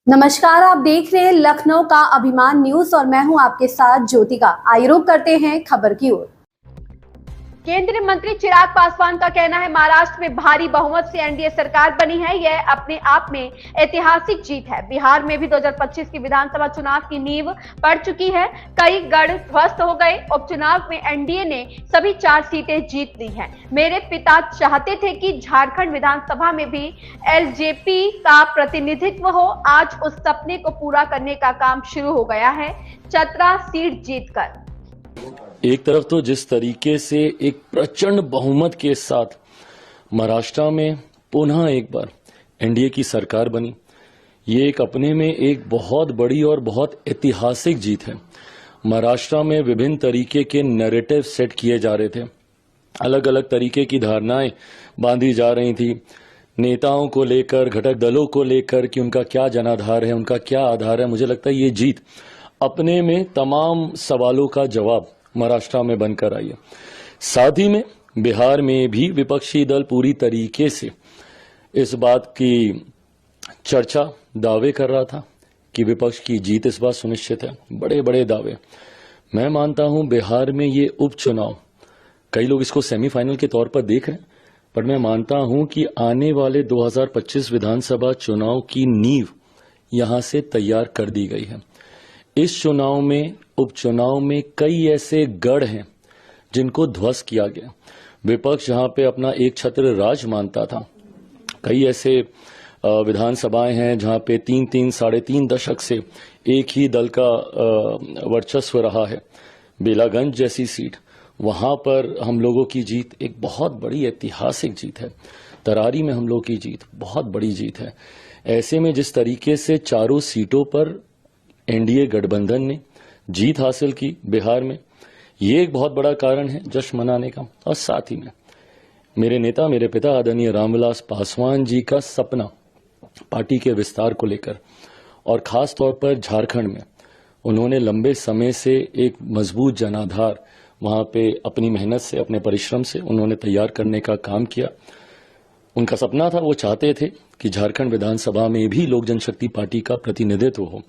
नमस्कार, आप देख रहे हैं लखनऊ का अभिमान न्यूज और मैं हूं आपके साथ ज्योतिका। आइए रुक करते हैं खबर की ओर। केंद्रीय मंत्री चिराग पासवान का कहना है महाराष्ट्र में भारी बहुमत से एनडीए सरकार बनी है। यह अपने आप में ऐतिहासिक जीत है। बिहार में भी 2025 की विधानसभा चुनाव की नींव पड़ चुकी है। कई गढ़ ध्वस्त हो गए। उपचुनाव में एनडीए ने सभी 4 सीटें जीत ली हैं। मेरे पिता चाहते थे कि झारखंड विधानसभा में भी एलजेपी का प्रतिनिधित्व हो। आज उस सपने को पूरा करने का काम शुरू हो गया है। चतरा सीट जीतकर एक तरफ तो जिस तरीके से एक प्रचंड बहुमत के साथ महाराष्ट्र में पुनः एक बार एनडीए की सरकार बनी, ये एक अपने में एक बहुत बड़ी और बहुत ऐतिहासिक जीत है। महाराष्ट्र में विभिन्न तरीके के नैरेटिव सेट किए जा रहे थे, अलग अलग तरीके की धारणाएं बांधी जा रही थी नेताओं को लेकर, घटक दलों को लेकर कि उनका क्या जनाधार है, उनका क्या आधार है। मुझे लगता है ये जीत अपने में तमाम सवालों का जवाब महाराष्ट्र में बनकर आई है। साथ ही में बिहार में भी विपक्षी दल पूरी तरीके से इस बात की चर्चा, दावे कर रहा था कि विपक्ष की जीत इस बार सुनिश्चित है। बड़े बड़े दावे। मैं मानता हूं बिहार में ये उपचुनाव, कई लोग इसको सेमीफाइनल के तौर पर देख रहे हैं, पर मैं मानता हूं कि आने वाले 2025 विधानसभा चुनाव की नींव यहां से तैयार कर दी गई है। इस चुनाव में, उपचुनाव में कई ऐसे गढ़ हैं जिनको ध्वस्त किया गया। विपक्ष जहां पे अपना एक छत्र राज मानता था, कई ऐसे विधानसभाएं हैं जहां पे 3-3, साढ़े 3 दशक से एक ही दल का वर्चस्व रहा है। बेलागंज जैसी सीट, वहां पर हम लोगों की जीत एक बहुत बड़ी ऐतिहासिक जीत है। तरारी में हम लोग की जीत बहुत बड़ी जीत है। ऐसे में जिस तरीके से चारों सीटों पर एनडीए गठबंधन ने जीत हासिल की बिहार में, ये एक बहुत बड़ा कारण है जश्न मनाने का। और साथ ही में मेरे नेता, मेरे पिता आदरणीय रामविलास पासवान जी का सपना पार्टी के विस्तार को लेकर, और खास तौर पर झारखंड में उन्होंने लंबे समय से एक मजबूत जनाधार वहां पे अपनी मेहनत से, अपने परिश्रम से उन्होंने तैयार करने का काम किया। उनका सपना था, वो चाहते थे कि झारखंड विधानसभा में भी लोक जनशक्ति पार्टी का प्रतिनिधित्व हो।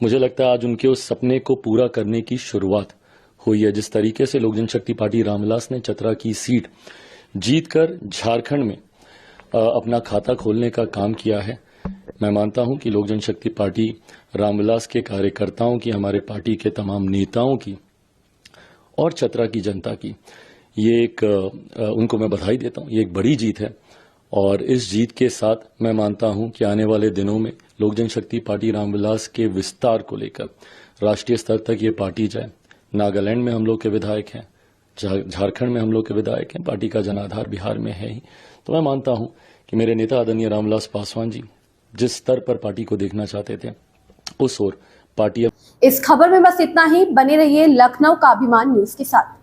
मुझे लगता है आज उनके उस सपने को पूरा करने की शुरुआत हुई है। जिस तरीके से लोक जनशक्ति पार्टी रामविलास ने चतरा की सीट जीतकर झारखंड में अपना खाता खोलने का काम किया है, मैं मानता हूं कि लोक जनशक्ति पार्टी रामविलास के कार्यकर्ताओं की, हमारे पार्टी के तमाम नेताओं की और चतरा की जनता की ये एक उनको मैं बधाई देता हूं। ये एक बड़ी जीत है और इस जीत के साथ मैं मानता हूं कि आने वाले दिनों में लोक जनशक्ति पार्टी रामविलास के विस्तार को लेकर राष्ट्रीय स्तर तक ये पार्टी जाए। नागालैंड में हम लोग के विधायक हैं, झारखंड में हम लोग के विधायक हैं, पार्टी का जनाधार बिहार में है ही। तो मैं मानता हूं कि मेरे नेता आदरणीय रामविलास पासवान जी जिस स्तर पर पार्टी को देखना चाहते थे, उस ओर पार्टी। इस खबर में बस इतना ही। बने रहिए लखनऊ का अभिमान न्यूज के साथ।